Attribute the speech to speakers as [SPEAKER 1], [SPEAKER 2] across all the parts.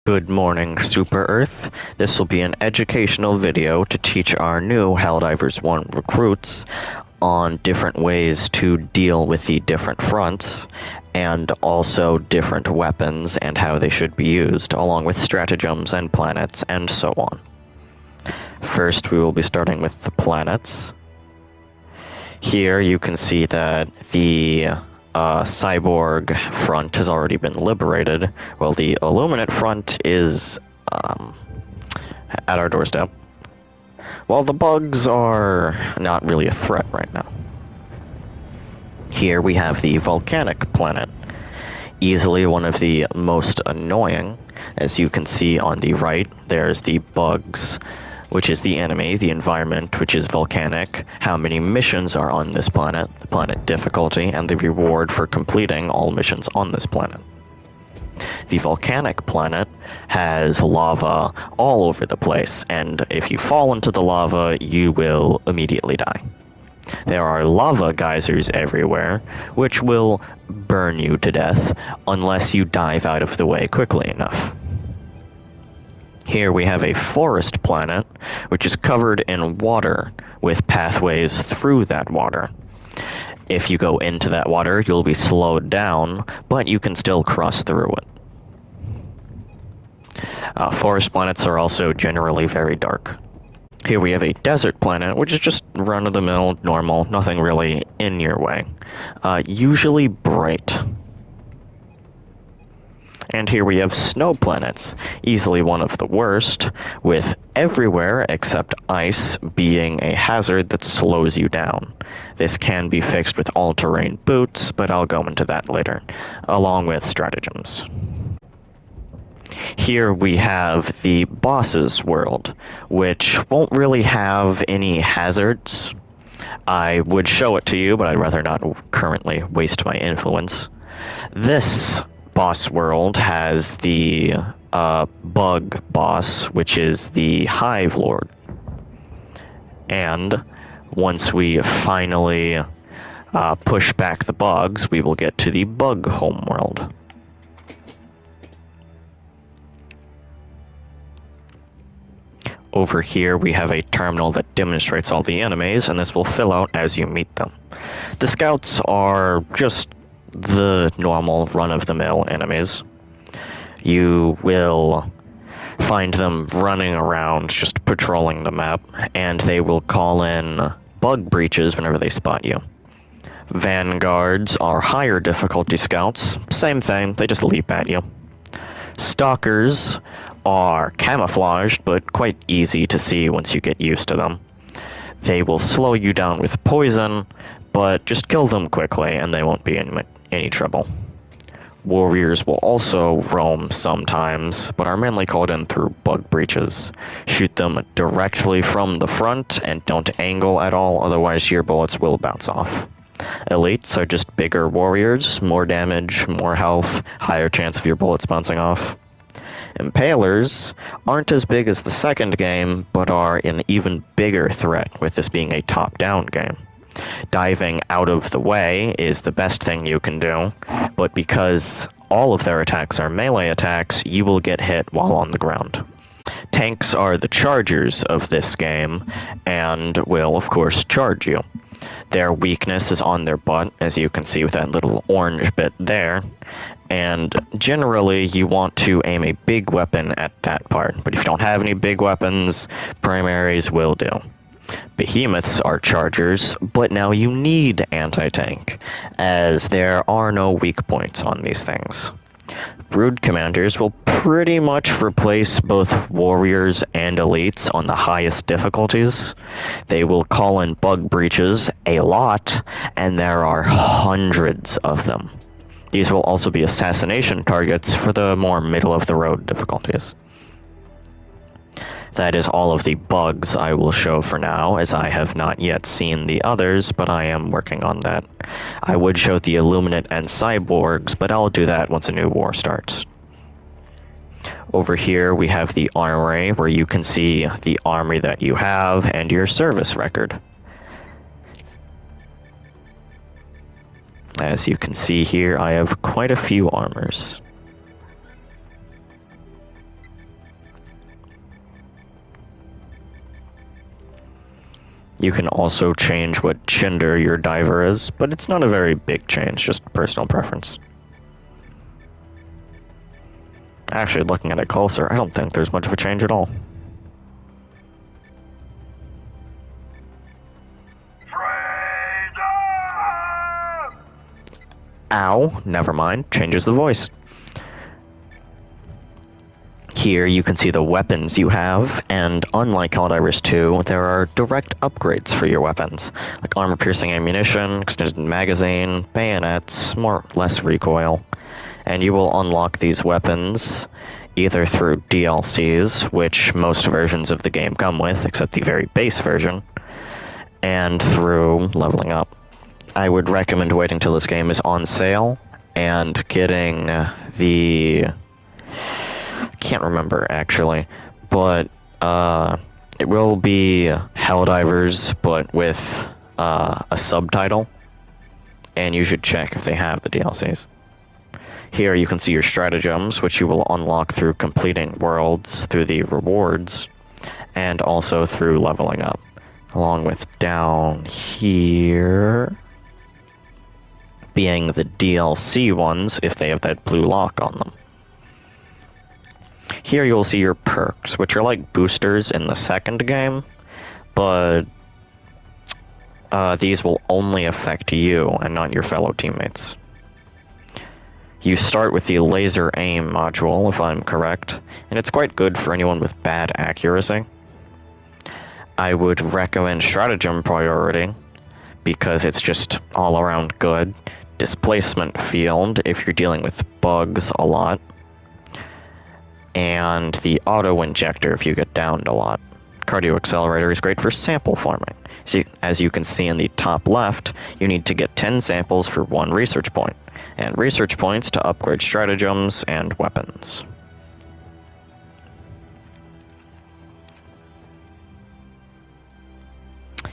[SPEAKER 1] Good morning, Super Earth. This will be an educational video to teach our new Helldivers 1 recruits on different ways to deal with the different fronts, and also different weapons and how they should be used, along with stratagems and planets, and so on. First, we will be starting with the planets. Here you can see that the cyborg front has already been liberated, while the Illuminate front is at our doorstep. While the bugs are not really a threat right now. Here we have the volcanic planet, easily one of the most annoying. As you can see on the right, there's the bugs, which is the enemy, the environment, which is volcanic, how many missions are on this planet, the planet difficulty, and the reward for completing all missions on this planet. The volcanic planet has lava all over the place, and if you fall into the lava, you will immediately die. There are lava geysers everywhere, which will burn you to death unless you dive out of the way quickly enough. Here we have a forest planet, which is covered in water, with pathways through that water. If you go into that water, you'll be slowed down, but you can still cross through it. Forest planets are also generally very dark. Here we have a desert planet, which is just run-of-the-mill, normal, nothing really in your way. Usually bright. And here we have snow planets, easily one of the worst, with everywhere except ice being a hazard that slows you down. This can be fixed with all-terrain boots, but I'll go into that later, along with stratagems. Here we have the boss's world, which won't really have any hazards. I would show it to you, but I'd rather not currently waste my influence. This boss world has the bug boss, which is the Hive Lord. And once we finally push back the bugs, we will get to the bug homeworld. Over here we have a terminal that demonstrates all the enemies, and this will fill out as you meet them. The scouts are just the normal run-of-the-mill enemies. You will find them running around, just patrolling the map, and they will call in bug breaches whenever they spot you. Vanguards are higher difficulty scouts, same thing, they just leap at you. Stalkers are camouflaged, but quite easy to see once you get used to them. They will slow you down with poison, but just kill them quickly and they won't be in any trouble. Warriors will also roam sometimes, but are mainly called in through bug breaches. Shoot them directly from the front and don't angle at all, otherwise your bullets will bounce off. Elites are just bigger warriors, more damage, more health, higher chance of your bullets bouncing off. Impalers aren't as big as the second game, but are an even bigger threat, with this being a top-down game. Diving out of the way is the best thing you can do, but because all of their attacks are melee attacks, you will get hit while on the ground. Tanks are the chargers of this game, and will, of course, charge you. Their weakness is on their butt, as you can see with that little orange bit there, and generally you want to aim a big weapon at that part, but if you don't have any big weapons, primaries will do. Behemoths are chargers, but now you need anti-tank, as there are no weak points on these things. Brood commanders will pretty much replace both warriors and elites on the highest difficulties. They will call in bug breaches a lot, and there are hundreds of them. These will also be assassination targets for the more middle-of-the-road difficulties. That is all of the bugs I will show for now, as I have not yet seen the others, but I am working on that. I would show the Illuminate and Cyborgs, but I'll do that once a new war starts. Over here we have the armory, where you can see the army that you have and your service record. As you can see here, I have quite a few armors. You can also change what gender your diver is, but it's not a very big change, just personal preference. Actually, looking at it closer, I don't think there's much of a change at all. Ow, never mind, changes the voice. Here you can see the weapons you have, and unlike Helldivers 2, there are direct upgrades for your weapons, like armor-piercing ammunition, extended magazine, bayonets, more or less recoil. And you will unlock these weapons either through DLCs, which most versions of the game come with, except the very base version, and through leveling up. I would recommend waiting till this game is on sale and getting the... can't remember actually, but it will be Helldivers, but with a subtitle, and you should check if they have the DLCs. Here you can see your stratagems, which you will unlock through completing worlds, through the rewards, and also through leveling up, along with down here being the DLC ones if they have that blue lock on them. Here you'll see your perks, which are like boosters in the second game, but these will only affect you and not your fellow teammates. You start with the laser aim module, if I'm correct, and it's quite good for anyone with bad accuracy. I would recommend stratagem priority, because it's just all around good. Displacement field, if you're dealing with bugs a lot. And the auto injector if you get downed a lot. Cardio accelerator is great for sample farming. So as you can see in the top left, you need to get 10 samples for 1 research point, and research points to upgrade stratagems and weapons.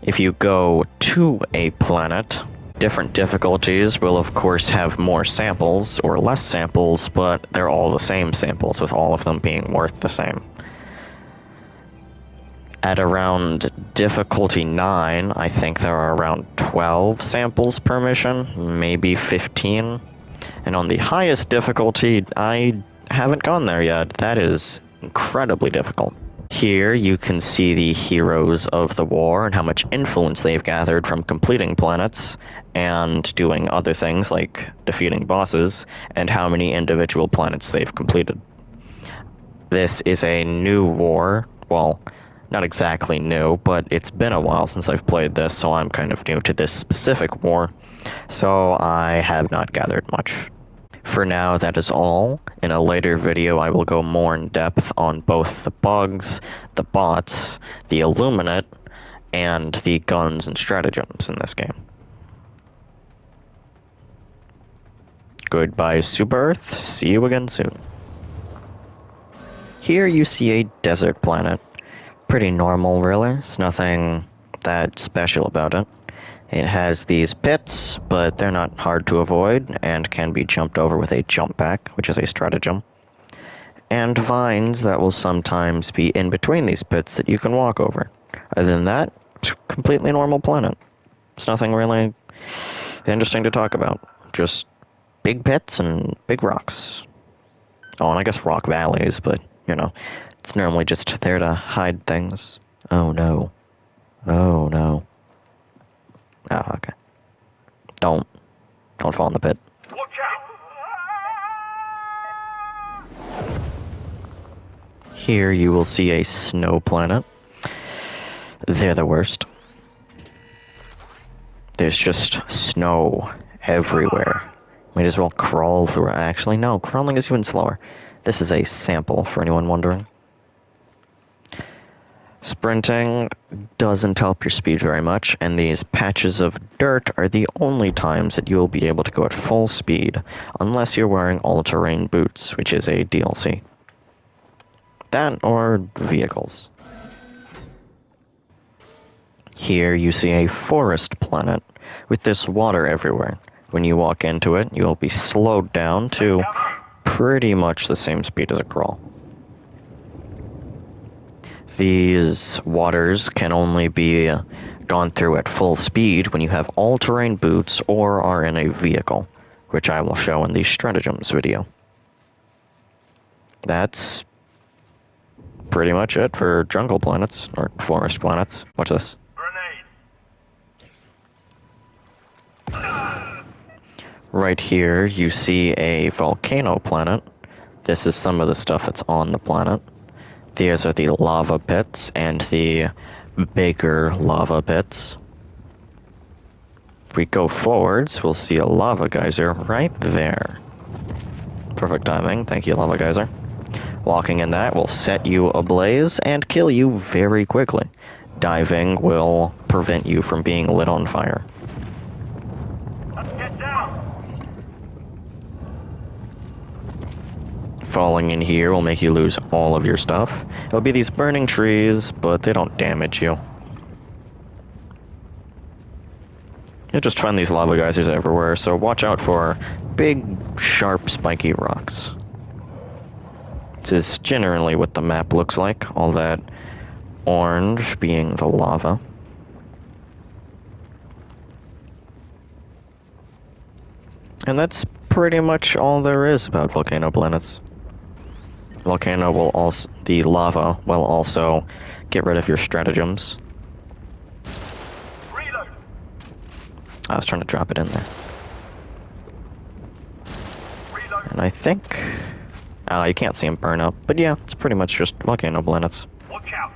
[SPEAKER 1] If you go to a planet, different difficulties will of course have more samples or less samples, but they're all the same samples, with all of them being worth the same. At around difficulty 9, I think there are around 12 samples per mission, maybe 15. And on the highest difficulty, I haven't gone there yet. That is incredibly difficult. Here you can see the heroes of the war and how much influence they've gathered from completing planets and doing other things like defeating bosses, and how many individual planets they've completed. This is a new war. Well, not exactly new, but it's been a while since I've played this, so I'm kind of new to this specific war, so I have not gathered much. For now, that is all. In a later video, I will go more in depth on both the bugs, the bots, the Illuminate, and the guns and stratagems in this game. Goodbye, Super Earth. See you again soon. Here you see a desert planet. Pretty normal, really. There's nothing that special about it. It has these pits, but they're not hard to avoid, and can be jumped over with a jump back, which is a stratagem. And vines that will sometimes be in between these pits that you can walk over. Other than that, it's a completely normal planet. There's nothing really interesting to talk about. Just big pits and big rocks. Oh, and I guess rock valleys, but, you know, it's normally just there to hide things. Oh no. Oh no. Oh, okay. Don't fall in the pit.
[SPEAKER 2] Watch out!
[SPEAKER 1] Here you will see a snow planet. They're the worst. There's just snow everywhere. Might as well crawl through it. Actually, no, crawling is even slower. This is a sample, for anyone wondering. Sprinting doesn't help your speed very much, and these patches of dirt are the only times that you'll be able to go at full speed, unless you're wearing all-terrain boots, which is a DLC. That or vehicles. Here you see a forest planet with this water everywhere. When you walk into it, you'll be slowed down to pretty much the same speed as a crawl. These waters can only be gone through at full speed when you have all-terrain boots or are in a vehicle, which I will show in the stratagems video. That's pretty much it for jungle planets, or forest planets. Watch this.
[SPEAKER 2] Grenade.
[SPEAKER 1] Right here, you see a volcano planet. This is some of the stuff that's on the planet. These are the lava pits and the bigger lava pits. If we go forwards, we'll see a lava geyser right there. Perfect timing. Thank you, lava geyser. Walking in that will set you ablaze and kill you very quickly. Diving will prevent you from being lit on fire.
[SPEAKER 2] Let's get down.
[SPEAKER 1] Falling in here will make you lose all of your stuff. It'll be these burning trees, but they don't damage you. You'll just find these lava geysers everywhere, so watch out for big, sharp, spiky rocks. This is generally what the map looks like, all that orange being the lava. And that's pretty much all there is about volcano planets. Volcano will also, the lava will also get rid of your stratagems.
[SPEAKER 2] Reload.
[SPEAKER 1] I was trying to drop it in there.
[SPEAKER 2] Reload.
[SPEAKER 1] And I think... you can't see them burn up, but yeah, it's pretty much just volcano planets.
[SPEAKER 2] Watch out.